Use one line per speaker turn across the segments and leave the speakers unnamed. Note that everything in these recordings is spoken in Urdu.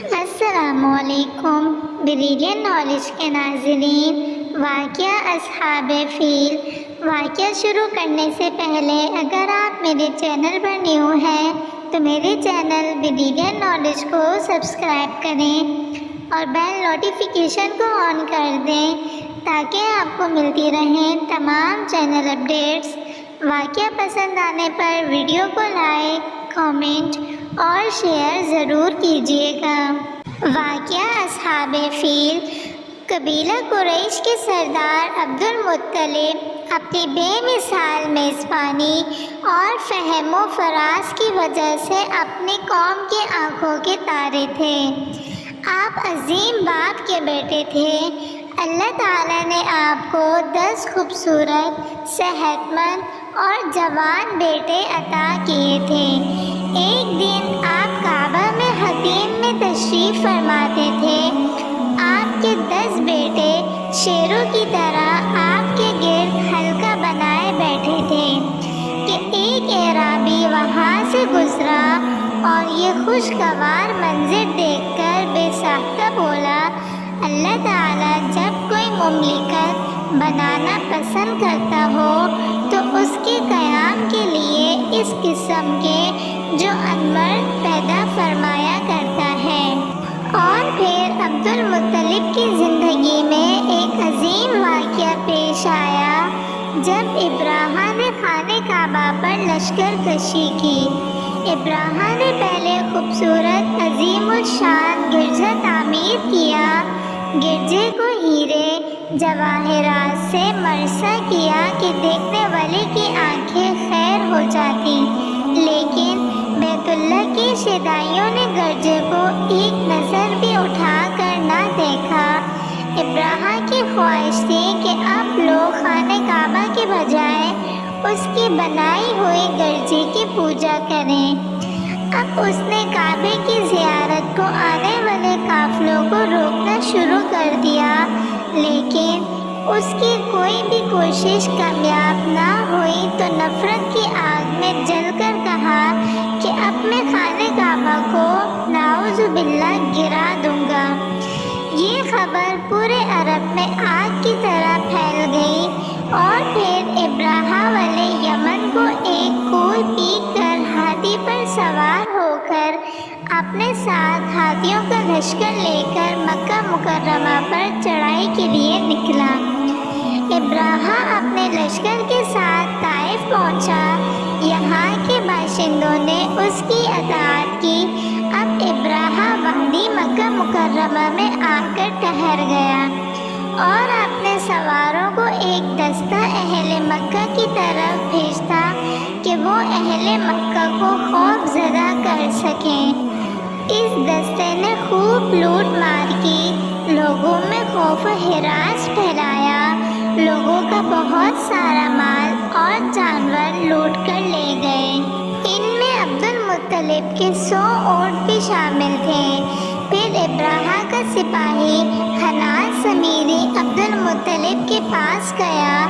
السلام علیکم بریلین نالج کے ناظرین، واقعہ اصحاب فیل۔ واقعہ شروع کرنے سے پہلے اگر آپ میرے چینل پر نیو ہیں تو میرے چینل بریلین نالج کو سبسکرائب کریں اور بیل نوٹیفیکیشن کو آن کر دیں تاکہ آپ کو ملتی رہیں تمام چینل اپڈیٹس۔ واقعہ پسند آنے پر ویڈیو کو لائک، کامنٹ اور شیئر ضرور کیجیے گا۔ واقعہ اصحاب فیل۔ قبیلہ قریش کے سردار عبد المطلب اپنی بے مثال میزبانی اور فہم و فراز کی وجہ سے اپنی قوم کی آنکھوں کے تارے تھے۔ آپ عظیم باپ کے بیٹے تھے۔ اللہ تعالیٰ نے آپ کو 10 خوبصورت، صحت مند اور جوان بیٹے عطا کیے تھے۔ ایک دن آپ کعبہ میں حتیم میں تشریف فرماتے تھے۔ آپ کے 10 بیٹے شیروں کی طرح آپ کے گرد حلقہ بنائے بیٹھے تھے کہ ایک اعرابی وہاں سے گزرا اور یہ خوشگوار منظر دیکھ کر بے ساختہ بولا، اللہ تعالیٰ جب کوئی مملکت بنانا پسند کرتا ہو تو اس کے قیام کے لیے اس قسم کے جو انمرد پیدا فرمایا کرتا ہے۔ اور پھر عبد المطلب کی زندگی میں ایک عظیم واقعہ پیش آیا جب ابراہیم نے خانہ کعبہ پر لشکر کشی کی۔ ابراہیم نے پہلے خوبصورت عظیم الشان گرجا تعمیر کیا۔ گرجے کو ہیرے جواہرات سے مرصع کیا کہ دیکھنے والے کی آنکھیں خیر ہو جاتی، لیکن بیت اللہ کے شیدائیوں نے گرجے کو ایک نظر بھی اٹھا کر نہ دیکھا۔ ابراہیم کی خواہش تھی کہ اب لوگ خانہ کعبہ کے بجائے اس کی بنائی ہوئی گرجے کی پوجا کریں۔ اب اس نے کعبے کی زیارت کو آنے والے قافلوں کو روکنا شروع کر دیا، لیکن اس کی کوئی بھی کوشش کامیاب نہ ہوئی تو نفرت کی آگ میں جل کر کہا کہ اب میں خانہ کعبہ کو نعوذ باللہ گرا دوں گا۔ یہ خبر پورے عرب میں آگ کی طرح پھیل گئی اور پھر ابراہیم والے یمن کو ایک کوہ پیک کر ہاتھی پر سوار ہو کر اپنے ساتھ ہاتھیوں کا لشکر لے کر مکہ مکرمہ پر چڑھائی کے لیے نکلا۔ ابراہیم اپنے لشکر کے ساتھ طائف پہنچا۔ یہاں کے باشندوں نے اس کی اطاعت کی۔ اب ابراہیم وادی مکہ مکرمہ میں آ کر ٹھہر گیا اور اپنے سواروں کو ایک دستہ اہل مکہ کی طرف بھیجتا کہ وہ اہل مکہ کو خوف زدہ کر سکیں۔ اس دستے نے خوب لوٹ مار کی، لوگوں میں خوف و ہراس پھیلایا، لوگوں کا بہت سارا مال اور جانور لوٹ کر لے گئے۔ ان میں عبد المطلب کے 100 اونٹ بھی شامل تھے۔ پھر ابراہیم کا سپاہی حنان سمیری عبد المطلب کے پاس گیا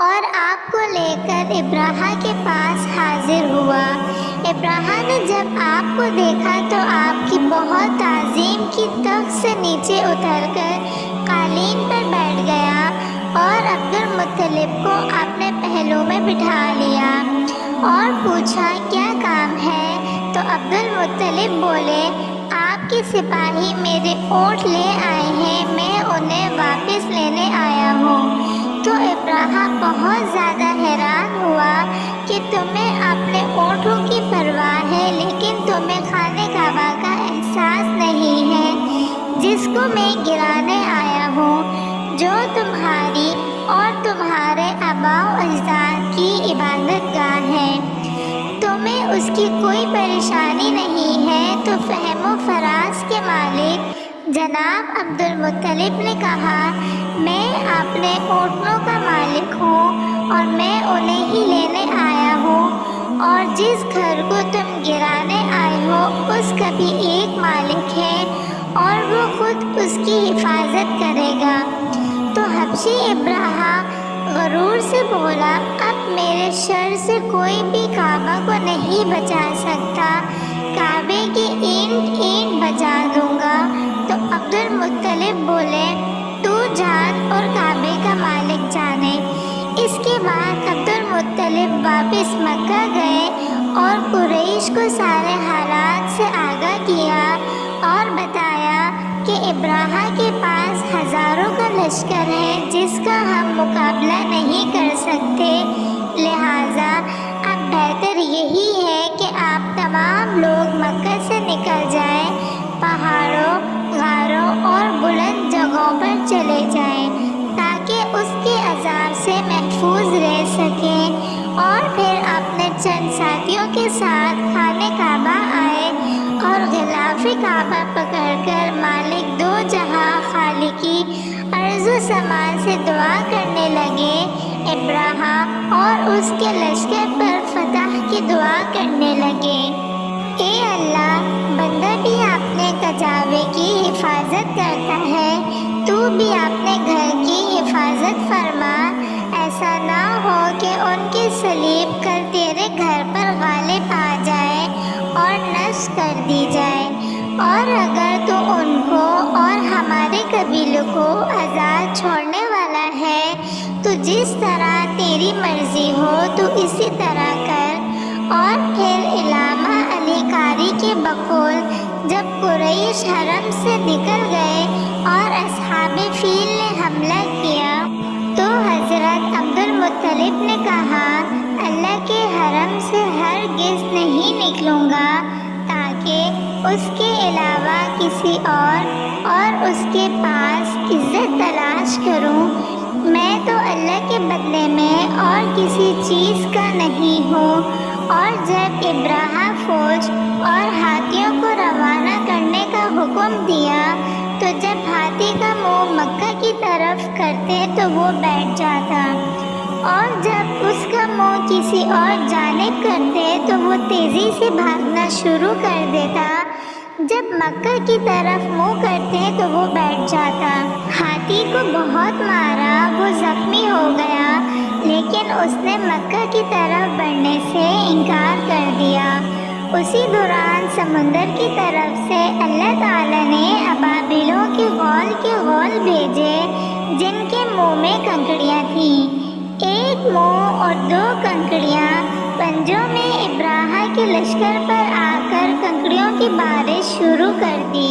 اور آپ کو لے کر ابراہیم کے پاس حاضر ہوا۔ ابراہیم نے جب آپ کو دیکھا تو آپ کی بہت تعظیم کی، تخت سے نیچے اتر کر قالین پر بیٹھ گیا اور عبد المطلب کو اپنے پہلو میں بٹھا لیا اور پوچھا کیا کام ہے؟ تو عبد المطلب بولے، آپ کے سپاہی میرے اونٹ لے آئے ہیں، میں انہیں واپس لینے آیا ہوں۔ تو ابراہیم بہت زیادہ حیران ہوا کہ تمہیں اپنے اونٹوں کی پرواہ ہے لیکن تمہیں خانہ کعبہ کا احساس نہیں ہے جس کو میں گرانے آیا ہوں، جو تمہاری اور تمہارے آباء و اجداد کی عبادت گاہ ہے۔ تمہیں اس کی کوئی پریشانی نہیں ہے۔ تو فہم و فراز کے مالک جناب عبد المطلب نے کہا، میں اپنے اونٹوں کا مالک ہوں اور میں انہیں ہی لینے آیا ہوں، اور جس گھر کو تم گرانے آئے ہو اس کا بھی ایک مالک ہے اور وہ خود اس کی حفاظت کرے گا۔ تو حبشی ابراہیم غرور سے بولا، اب میرے شر سے کوئی بھی کعبہ کو نہیں بچا سکتا، کعبے کی اینٹ اینٹ بچا دوں گا ابراہا کے پاس ہزاروں کا لشکر ہے جس کا ہم مقابلہ نہیں کر سکتے، لہٰذا اب بہتر یہی ہے کہ آپ تمام لوگ مکہ سے نکل جائیں، پہاڑوں، غاروں اور بلند جگہوں پر چلے جائیں تاکہ اس کے عذاب سے محفوظ رہ سکیں، اور پھر اپنے چند ساتھیوں کے ساتھ خانہ کعبہ آئے اور غلاف کعبہ پکڑ کر مالک دو جہاں خالقی ارض و سما سے دعا کرنے لگے، ابراہا اور اس کے لشکر پر فتح کی دعا کرنے لگے۔ اے اللہ، بندہ بھی اپنے کجاوے کی حفاظت کرتا ہے، تو بھی اپنے گھر کی حفاظت فرما، ایسا نہ ہو کہ ان کی صلیب کل تیرے گھر پر غالب آ جائے اور نصب کر دی جائے، اور اگر تو ان کو اور ہمارے قبیلوں کو آزاد چھوڑنے والا ہے تو جس طرح تیری مرضی ہو تو اسی طرح کر۔ اور پھر علامہ علی قاری کے بقول جب قریش حرم سے نکل گئے اور اصحاب فیل نے حملہ کیا تو حضرت عبد المطلب نے کہا، اللہ کے حرم سے ہرگز نہیں نکلوں گا تاکہ اس کے علاوہ کسی اور اس کے پاس عزت تلاش کروں، میں تو اللہ کے بدلے میں اور کسی چیز کا نہیں ہوں۔ اور جب ابراہا فوج اور ہاتھیوں کو روانہ کرنے کا حکم دیا تو جب ہاتھی کا منہ مکہ کی طرف کرتے تو وہ بیٹھ جاتا، اور جب اس کا منہ کسی اور جانب کرتے تو وہ تیزی سے بھاگنا شروع کر دیتا، جب مکہ کی طرف منہ کرتے تو وہ بیٹھ جاتا۔ ہاتھی کو بہت مارا، وہ زخمی ہو گیا، لیکن اس نے مکہ کی طرف بڑھنے سے انکار کر دیا۔ اسی دوران سمندر کی طرف سے اللہ تعالیٰ نے ابابیلوں کے غول بھیجے جن کے منہ میں کنکریاں تھیں، ایک منہ اور دو کنکریاں پنجوں میں ابراہا کے لشکر پر آ کر کنکریوں کی بارش شروع کر دی۔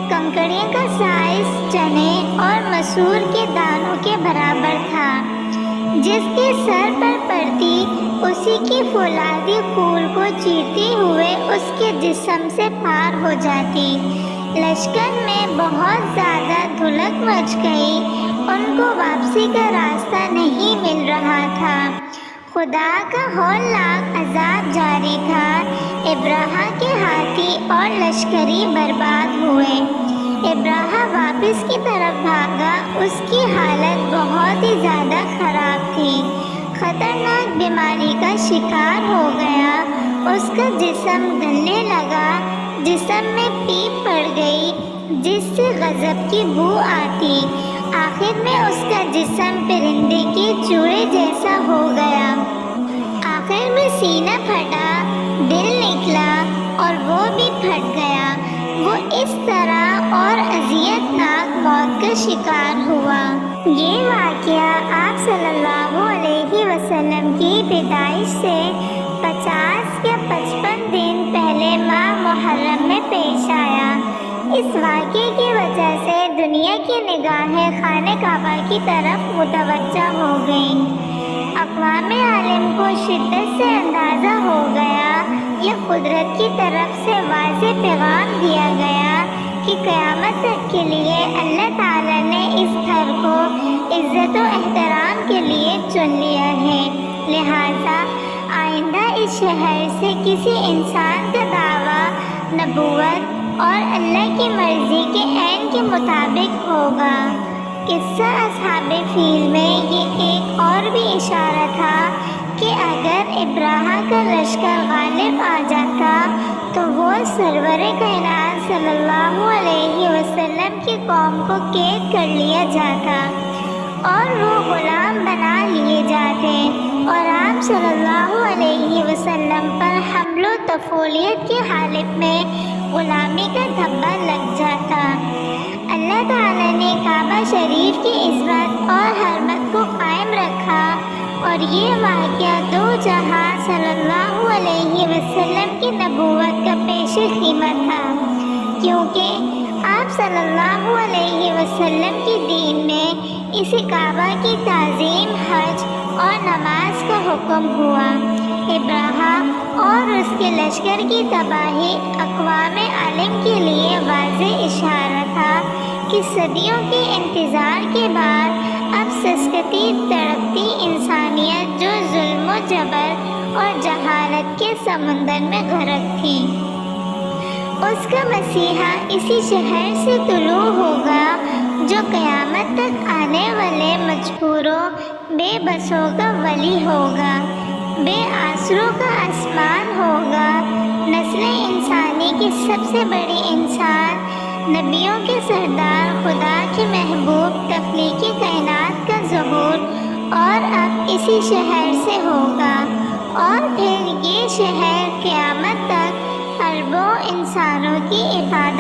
کنکریوں کا سائز چنے اور مسور کے دانوں کے برابر تھا، جس کے سر پر پڑتی اسی کی فولادی خول کو چیرتے ہوئے اس کے جسم سے پار ہو جاتی۔ لشکر میں بہت زیادہ دھلک مچ گئی، ان کو واپسی کا راستہ نہیں مل رہا تھا، خدا کا ہولناک عذاب جاری تھا، ابراہا کے ہاتھی اور لشکری برباد ہوئے۔ ابراہا واپس کی طرف بھاگا، اس کی حالت بہت ہی زیادہ خراب تھی، خطرناک بیماری کا شکار ہو گیا، اس کا جسم گلنے لگا، جسم میں پیپ پڑ گئی جس سے غضب کی بو آتی، آخر میں اس کا جسم پرندے کے چوہے جیسا ہو گیا، آخر میں سینہ پھٹا، دل نکلا اور وہ بھی پھٹ گیا، وہ اس طرح اور اذیت ناک موت کا شکار ہوا۔ یہ واقعہ آپ صلی اللہ علیہ وسلم کی پیدائش سے 50 یا 55 دن پہلے ماہ محرم میں پیش آیا۔ اس واقعے کی وجہ سے دنیا کی نگاہیں خانہ کعبہ کی طرف متوجہ ہو گئیں۔ اقوام عالم کو شدت سے اندازہ ہو گیا، یہ قدرت کی طرف سے واضح پیغام دیا گیا کہ قیامت تک کے لیے اللہ تعالیٰ نے اس گھر کو عزت و احترام کے لیے چن لیا ہے، لہٰذا آئندہ اس شہر سے کسی انسان کا دعویٰ نبوت اور اللہ کی مرضی کے عین کے مطابق ہوگا۔ قصہ اصحاب فیل میں یہ ایک اور بھی اشارہ تھا کہ اگر ابراہا کا لشکر غالب آ جاتا تو وہ سرور کائنات صلی اللہ علیہ وسلم کی قوم کو قید کر لیا جاتا اور وہ غلام بنا لیے جاتے اور آپ صلی اللہ علیہ وسلم پر حمل و طفولیت کی حالت میں غلامی کا دھبا لگ جاتا۔ اللہ تعالیٰ نے کعبہ شریف کی عزت اور حرمت کو قائم رکھا اور یہ واقعہ دو جہاں صلی اللہ علیہ وسلم کی نبوت کا پیش خدمت تھا، کیونکہ آپ صلی اللہ علیہ وسلم کے دین میں اس کعبہ کی تعظیم، حج اور نماز کا حکم ہوا۔ ابراہا اور اس کے لشکر کی تباہی اقوام عالم کے لیے واضح اشارہ تھا کہ صدیوں کے انتظار کے بعد اب سسکتی تڑپتی انسانیت جو ظلم و جبر اور جہالت کے سمندر میں غرق تھی، اس کا مسیحا اسی شہر سے طلوع ہوگا جو قیامت تک آنے والے مجبوروں، بے بسوں کا ولی ہوگا، بے آسروں کا آسمان ہوگا، نسل انسانی کی سب سے بڑی انسان، نبیوں کے سردار، خدا کے محبوب، تخلیقی کائنات کا ظہور، اور اب اسی شہر سے ہوگا، اور پھر یہ شہر قیامت تک اربوں انسانوں کی عبادت